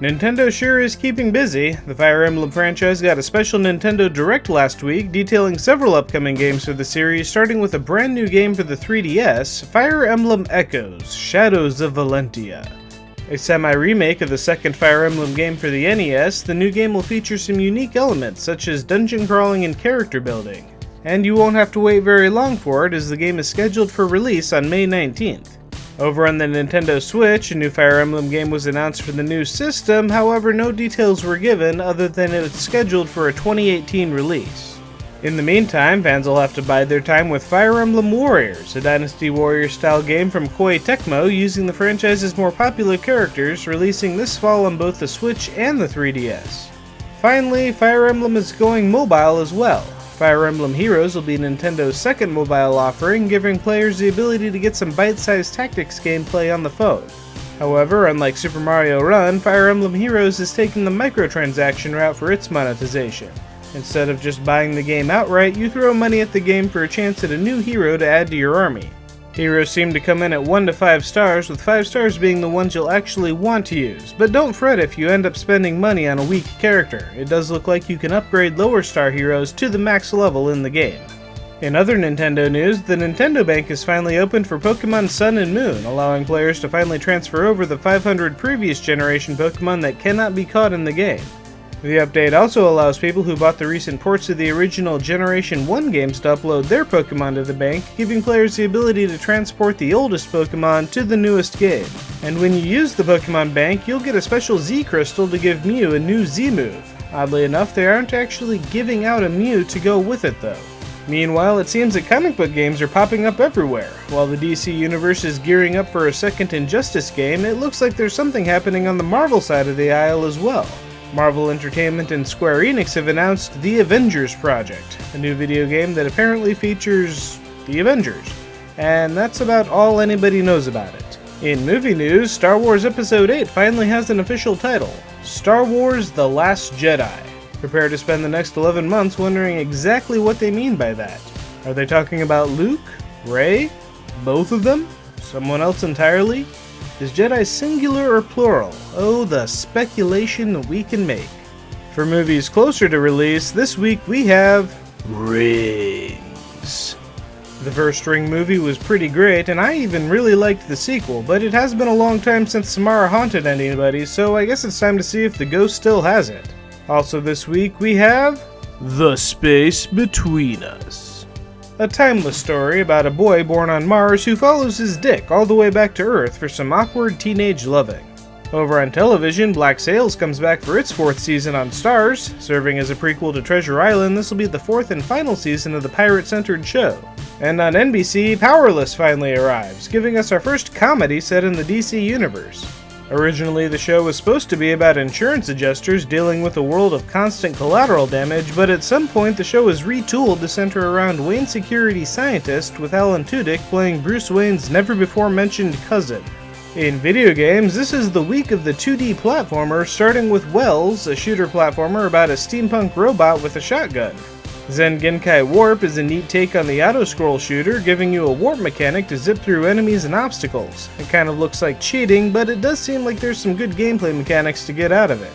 Nintendo sure is keeping busy. The Fire Emblem franchise got a special Nintendo Direct last week, detailing several upcoming games for the series, starting with a brand new game for the 3DS, Fire Emblem Echoes: Shadows of Valentia. A semi-remake of the second Fire Emblem game for the NES, the new game will feature some unique elements such as dungeon crawling and character building. And you won't have to wait very long for it, as the game is scheduled for release on May 19th. Over on the Nintendo Switch, a new Fire Emblem game was announced for the new system, however no details were given other than it was scheduled for a 2018 release. In the meantime, fans will have to bide their time with Fire Emblem Warriors, a Dynasty Warriors style game from Koei Tecmo using the franchise's more popular characters, releasing this fall on both the Switch and the 3DS. Finally, Fire Emblem is going mobile as well. Fire Emblem Heroes will be Nintendo's second mobile offering, giving players the ability to get some bite-sized tactics gameplay on the phone. However, unlike Super Mario Run, Fire Emblem Heroes is taking the microtransaction route for its monetization. Instead of just buying the game outright, you throw money at the game for a chance at a new hero to add to your army. Heroes seem to come in at 1 to 5 stars, with 5 stars being the ones you'll actually want to use, but don't fret if you end up spending money on a weak character. It does look like you can upgrade lower star heroes to the max level in the game. In other Nintendo news, the Nintendo Bank is finally opened for Pokemon Sun and Moon, allowing players to finally transfer over the 500 previous generation Pokemon that cannot be caught in the game. The update also allows people who bought the recent ports of the original Generation 1 games to upload their Pokemon to the bank, giving players the ability to transport the oldest Pokemon to the newest game. And when you use the Pokemon Bank, you'll get a special Z Crystal to give Mew a new Z move. Oddly enough, they aren't actually giving out a Mew to go with it though. Meanwhile, it seems that comic book games are popping up everywhere. While the DC Universe is gearing up for a second Injustice game, it looks like there's something happening on the Marvel side of the aisle as well. Marvel Entertainment and Square-Enix have announced The Avengers Project, a new video game that apparently features the Avengers. And that's about all anybody knows about it. In movie news, Star Wars Episode 8 finally has an official title: Star Wars: The Last Jedi. Prepare to spend the next 11 months wondering exactly what they mean by that. Are they talking about Luke? Rey? Both of them? Someone else entirely? Is Jedi singular or plural? Oh, the speculation we can make. For movies closer to release, this week we have Rings. The first Ring movie was pretty great, and I even really liked the sequel, but it has been a long time since Samara haunted anybody, so I guess it's time to see if the ghost still has it. Also this week we have The Space Between Us. A timeless story about a boy born on Mars who follows his dick all the way back to Earth for some awkward teenage loving. Over on television, Black Sails comes back for its 4th season on Starz. Serving as a prequel to Treasure Island, this will be the 4th and final season of the pirate-centered show. And on NBC, Powerless finally arrives, giving us our first comedy set in the DC universe. Originally, the show was supposed to be about insurance adjusters dealing with a world of constant collateral damage, but at some point the show was retooled to center around Wayne Security Scientist, with Alan Tudyk playing Bruce Wayne's never-before-mentioned cousin. In video games, this is the week of the 2D platformer, starting with Wells, a shooter platformer about a steampunk robot with a shotgun. Zen Genkai Warp is a neat take on the auto-scroll shooter, giving you a warp mechanic to zip through enemies and obstacles. It kind of looks like cheating, but it does seem like there's some good gameplay mechanics to get out of it.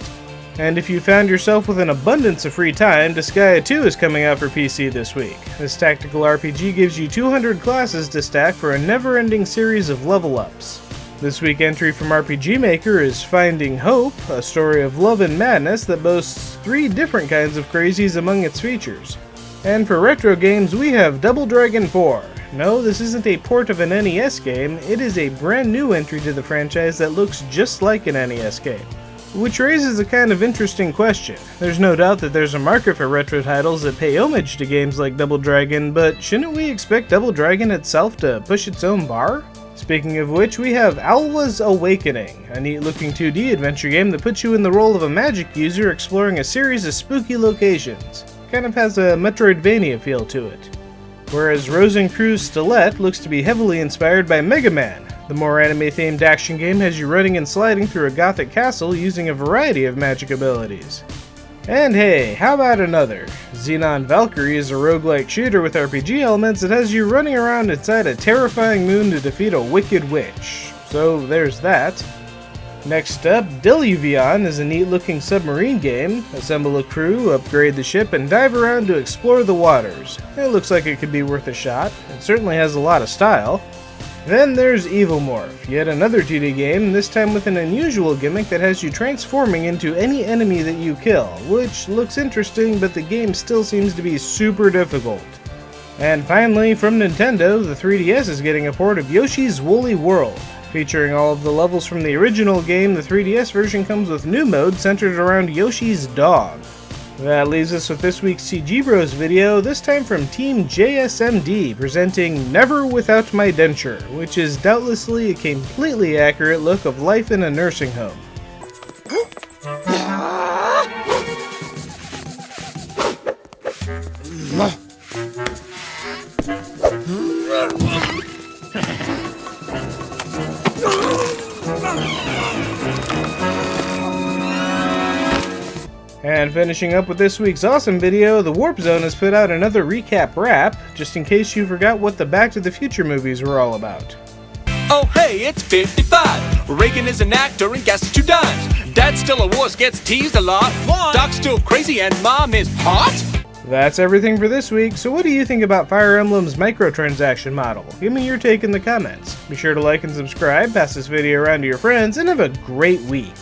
And if you found yourself with an abundance of free time, Disgaea 2 is coming out for PC this week. This tactical RPG gives you 200 classes to stack for a never-ending series of level-ups. This week entry from RPG Maker is Finding Hope, a story of love and madness that boasts 3 different kinds of crazies among its features. And for retro games, we have Double Dragon 4. No, this isn't a port of an NES game, it is a brand new entry to the franchise that looks just like an NES game. Which raises a kind of interesting question. There's no doubt that there's a market for retro titles that pay homage to games like Double Dragon, but shouldn't we expect Double Dragon itself to push its own bar? Speaking of which, we have Alwa's Awakening, a neat-looking 2D adventure game that puts you in the role of a magic user exploring a series of spooky locations. Kind of has a Metroidvania feel to it. Whereas Rosencruz Stilette looks to be heavily inspired by Mega Man. The more anime-themed action game has you running and sliding through a gothic castle using a variety of magic abilities. And hey, how about another? Xenon Valkyrie is a roguelike shooter with RPG elements that has you running around inside a terrifying moon to defeat a wicked witch. So there's that. Next up, Deluvion is a neat-looking submarine game. Assemble a crew, upgrade the ship, and dive around to explore the waters. It looks like it could be worth a shot. It certainly has a lot of style. Then there's Evil Morph, yet another 2D game, this time with an unusual gimmick that has you transforming into any enemy that you kill, which looks interesting, but the game still seems to be super difficult. And finally, from Nintendo, the 3DS is getting a port of Yoshi's Woolly World. Featuring all of the levels from the original game, the 3DS version comes with new modes centered around Yoshi's dog. That leaves us with this week's CGBros video, this time from Team JSMD, presenting Never Without My Denture, which is doubtlessly a completely accurate look of life in a nursing home. And finishing up with this week's awesome video, the Warp Zone has put out another recap wrap, just in case you forgot what the Back to the Future movies were all about. Oh hey, it's 55. Reagan is an actor and gas 2 dimes. Dad's still a wuss, gets teased a lot. Doc's still crazy and Mom is hot. That's everything for this week, so what do you think about Fire Emblem's microtransaction model? Give me your take in the comments. Be sure to like and subscribe, pass this video around to your friends, and have a great week.